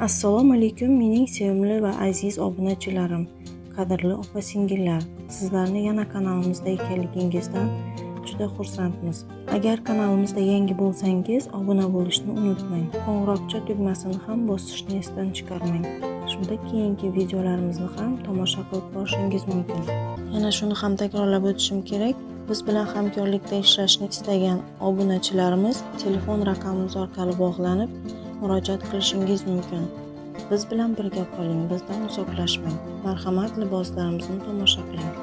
Assalomu alaykum mening sevimli va aziz obunachilarim, qadrli opa-singillar. Sizlarni yana kanalimizda ekanligingizdan juda xursandmiz. Agar kanalimizda yangi bo'lsangiz, obuna bo'lishni unutmang. Qo'ng'iroqcha tugmasini ham bosishni esdan chiqarmang. Shunda keyingi videolarimizni ham tomosha qilib borishingiz mumkin. Yana shuni ham takrorlab o'tishim kerak. Biz bilan hamkorlikda ishlashni istagan obunachilarimiz telefon raqamimiz orqali bog'lanib murojaat qilishingiz mumkin. Biz bilan birga qoling, bizdan uzoqlashmang. Marhamat, liboslarimizni tomosha qiling.